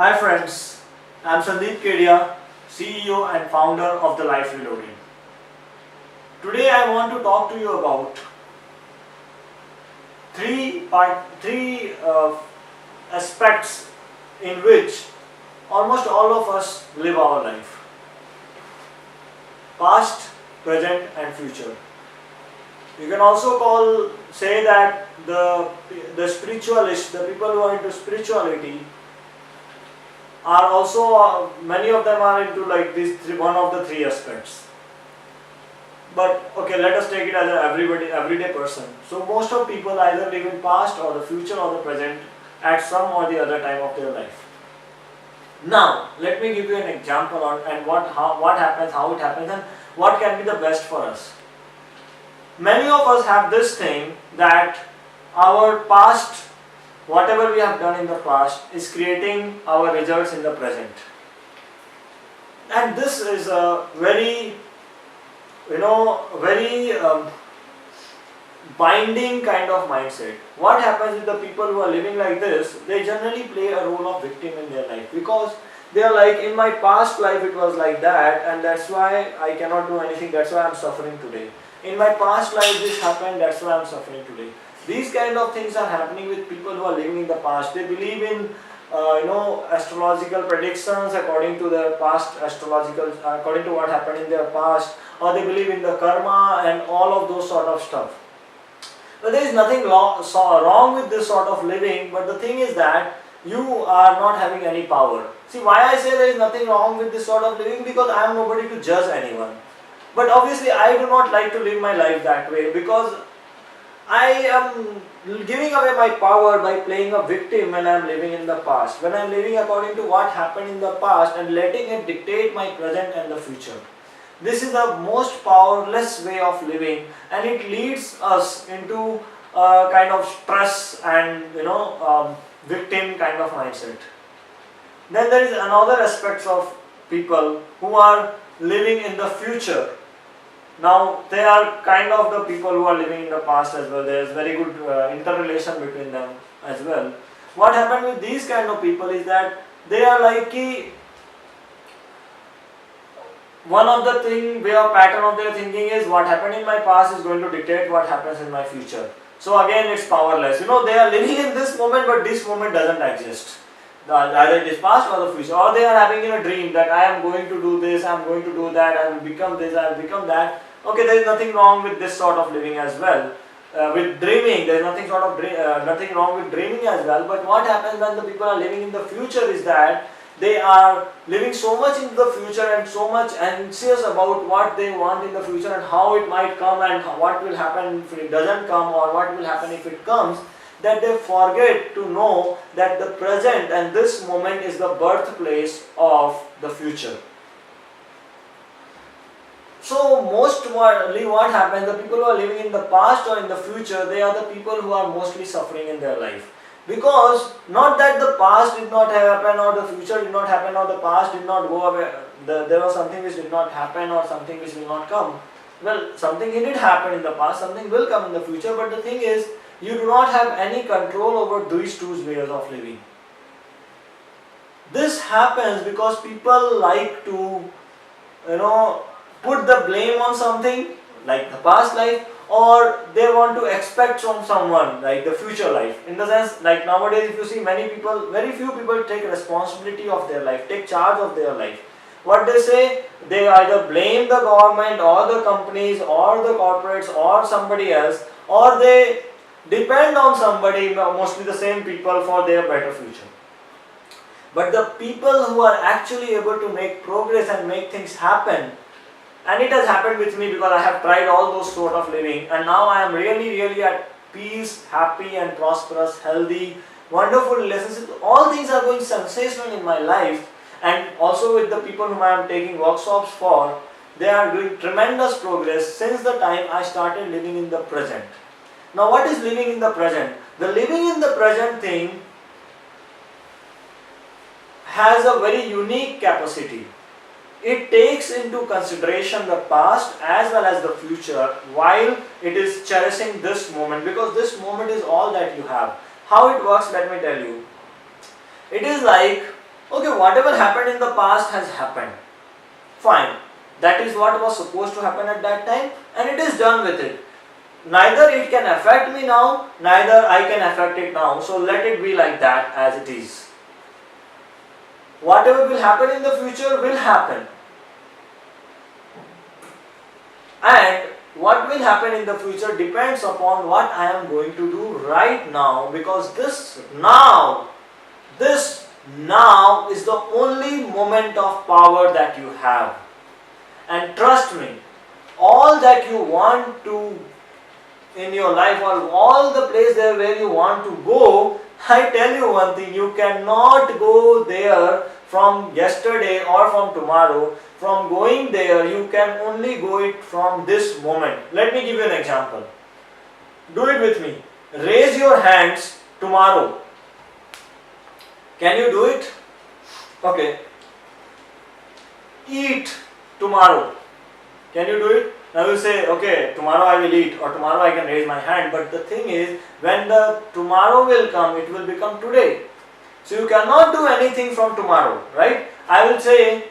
Hi friends, I am Sandeep Kedia, CEO and founder of The Life Reloaded. Today I want to talk to you about three aspects in which almost all of us live our life: past, present, and future. You can also say that the spiritualists, the people who are into spirituality, are also many of them are into like one of the three aspects. But okay, let us take it as an everyday person. So most of people either live in past or the future or the present at some or the other time of their life. Now let me give you an example on and what happens, how it happens, and what can be the best for us. Many of us have this thing that our past, whatever we have done in the past, is creating our results in the present. And this is a very binding kind of mindset. What happens with the people who are living like this? They generally play a role of victim in their life, because they are like, in my past life it was like that, and that's why I cannot do anything, that's why I'm suffering today. In my past life this happened, that's why I'm suffering today. These kind of things are happening with people who are living in the past. They believe in astrological predictions according to their past according to what happened in their past, or they believe in the karma and all of those sort of stuff. But there is nothing wrong with this sort of living, but the thing is that you are not having any power. See, why I say there is nothing wrong with this sort of living? Because I am nobody to judge anyone. But obviously I do not like to live my life that way, because I am giving away my power by playing a victim when I am living in the past, when I am living according to what happened in the past and letting it dictate my present and the future. This is the most powerless way of living, and it leads us into a kind of stress and victim kind of mindset. Then there is another aspect of people who are living in the future. Now they are kind of the people who are living in the past as well. There is very good interrelation between them as well. What happened with these kind of people is that they are like one of the pattern of their thinking is, what happened in my past is going to dictate what happens in my future. So again, it's powerless. They are living in this moment, but this moment doesn't exist. Either it is past or the future, or they are having a dream that I am going to do this, I am going to do that, I will become this, I will become that. Okay, there is nothing wrong with this sort of living as well. With dreaming, there is nothing wrong with dreaming as well. But what happens when the people are living in the future is that they are living so much into the future and so much anxious about what they want in the future and how it might come and what will happen if it doesn't come, or what will happen if it comes, that they forget to know that the present and this moment is the birthplace of the future. So mostly what happens, the people who are living in the past or in the future, they are the people who are mostly suffering in their life. Because not that the past did not happen or the future did not happen or the past did not go away, there was something which did not happen or something which will not come. Well, something did happen in the past, something will come in the future, but the thing is, you do not have any control over these two ways of living. This happens because people like to, put the blame on something like the past life, or they want to expect from someone like the future life. In the sense, like nowadays if you see very few people take responsibility of their life, take charge of their life. What they say, they either blame the government or the companies or the corporates or somebody else, or they depend on somebody, mostly the same people, for their better future. But the people who are actually able to make progress and make things happen, and it has happened with me because I have tried all those sort of living, and now I am really at peace, happy and prosperous, healthy, wonderful relationships. All things are going sensational in my life, and also with the people whom I am taking workshops for, they are doing tremendous progress since the time I started living in the present. Now what is living in the present? The living in the present thing has a very unique capacity. It takes into consideration the past as well as the future while it is cherishing this moment, because this moment is all that you have. How it works, let me tell you. It is like Okay, whatever happened in the past has happened. Fine. That is what was supposed to happen at that time, and it is done with it. Neither it can affect me now, neither I can affect it now. So let it be like that as it is. Whatever will happen in the future will happen. And what will happen in the future depends upon what I am going to do right now, because this now is the only moment of power that you have. And trust me, all that you want to in your life, or all the place there where you want to go, I tell you one thing, you cannot go there from yesterday or from tomorrow. From going there, you can only go it from this moment. Let me give you an example. Do it with me. Raise your hands tomorrow. Can you do it? Okay. Eat tomorrow. Can you do it? Now you say, okay, tomorrow I will eat, or tomorrow I can raise my hand. But the thing is, when the tomorrow will come, it will become today. So you cannot do anything from tomorrow, right? I will say,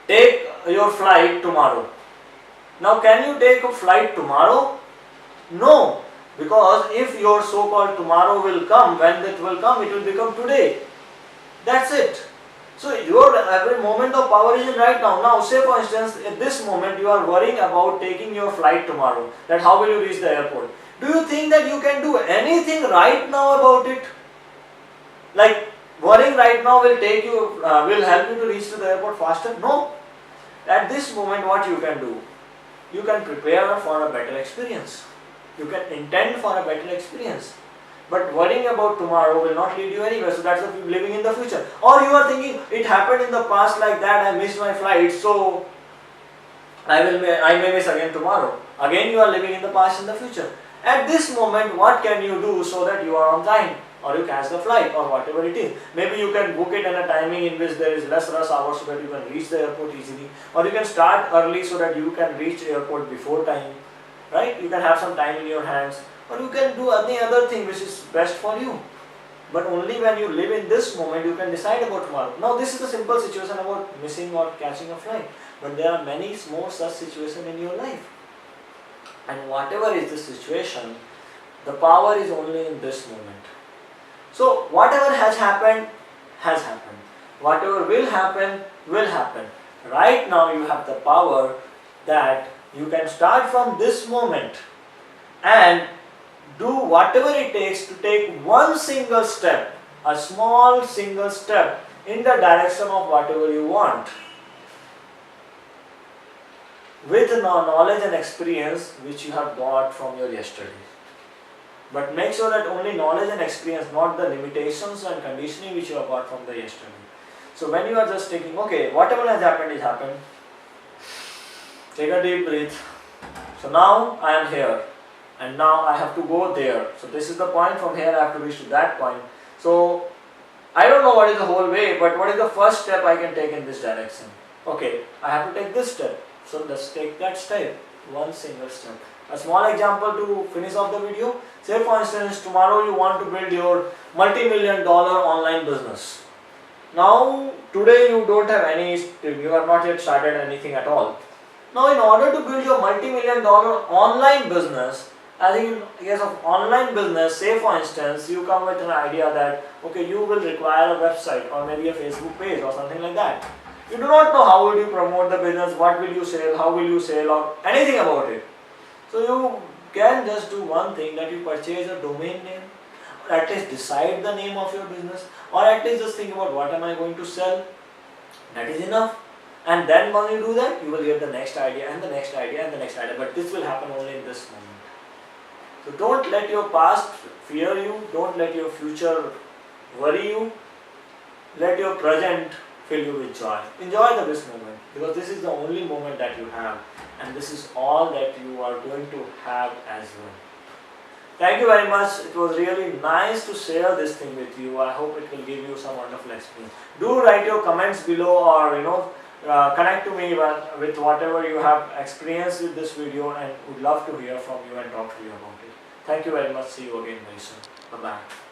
take your flight tomorrow. Now can you take a flight tomorrow? No. Because if your so-called tomorrow will come, when it will come, it will become today. That's it. So your every moment of power is in right now. Now say for instance, at this moment you are worrying about taking your flight tomorrow. That how will you reach the airport? Do you think that you can do anything right now about it? Like worrying right now will take you, will help you to reach to the airport faster? No. At this moment what you can do? You can prepare for a better experience. You can intend for a better experience. But worrying about tomorrow will not lead you anywhere. So that's living in the future. Or you are thinking, it happened in the past like that, I missed my flight, so I may miss again tomorrow. Again you are living in the past and the future. At this moment, what can you do so that you are on time? Or you catch the flight, or whatever it is. Maybe you can book it in a timing in which there is less rush hours so that you can reach the airport easily. Or you can start early so that you can reach the airport before time. Right? You can have some time in your hands. Or you can do any other thing which is best for you. But only when you live in this moment you can decide about tomorrow. Now this is a simple situation about missing or catching a flight. But there are many more such situations in your life. And whatever is the situation, the power is only in this moment. So whatever has happened, has happened. Whatever will happen, will happen. Right now you have the power that you can start from this moment and do whatever it takes to take one single step, a small single step in the direction of whatever you want. With the knowledge and experience which you have got from your yesterday. But make sure that only knowledge and experience, not the limitations and conditioning which you have got from the yesterday. So when you are just thinking, okay, whatever has happened is happened. Take a deep breath. So now I am here. And now I have to go there. So this is the point. From here I have to reach to that point. So I don't know what is the whole way, but what is the first step I can take in this direction? Okay, I have to take this step. So let's take that step. One single step. A small example to finish off the video. Say for instance, tomorrow you want to build your multi-million-dollar online business. Now today you don't have any, you have not yet started anything at all. Now in order to build your multi-million-dollar online business, I think in case of online business, say for instance, you come with an idea that, okay, you will require a website or maybe a Facebook page or something like that. You do not know how will you promote the business, what will you sell, how will you sell, or anything about it. So you can just do one thing, that you purchase a domain name, or at least decide the name of your business, or at least just think about what am I going to sell. That is enough. And then when you do that, you will get the next idea and the next idea and the next idea. But this will happen only in this moment. So don't let your past fear you, don't let your future worry you, let your present fill you with joy. Enjoy this moment, because this is the only moment that you have, and this is all that you are going to have as well. Thank you very much. It was really nice to share this thing with you. I hope it will give you some wonderful experience. Do write your comments below, or connect to me with whatever you have experienced with this video, and would love to hear from you and talk to you about it. Thank you very much. See you again very soon. Bye-bye.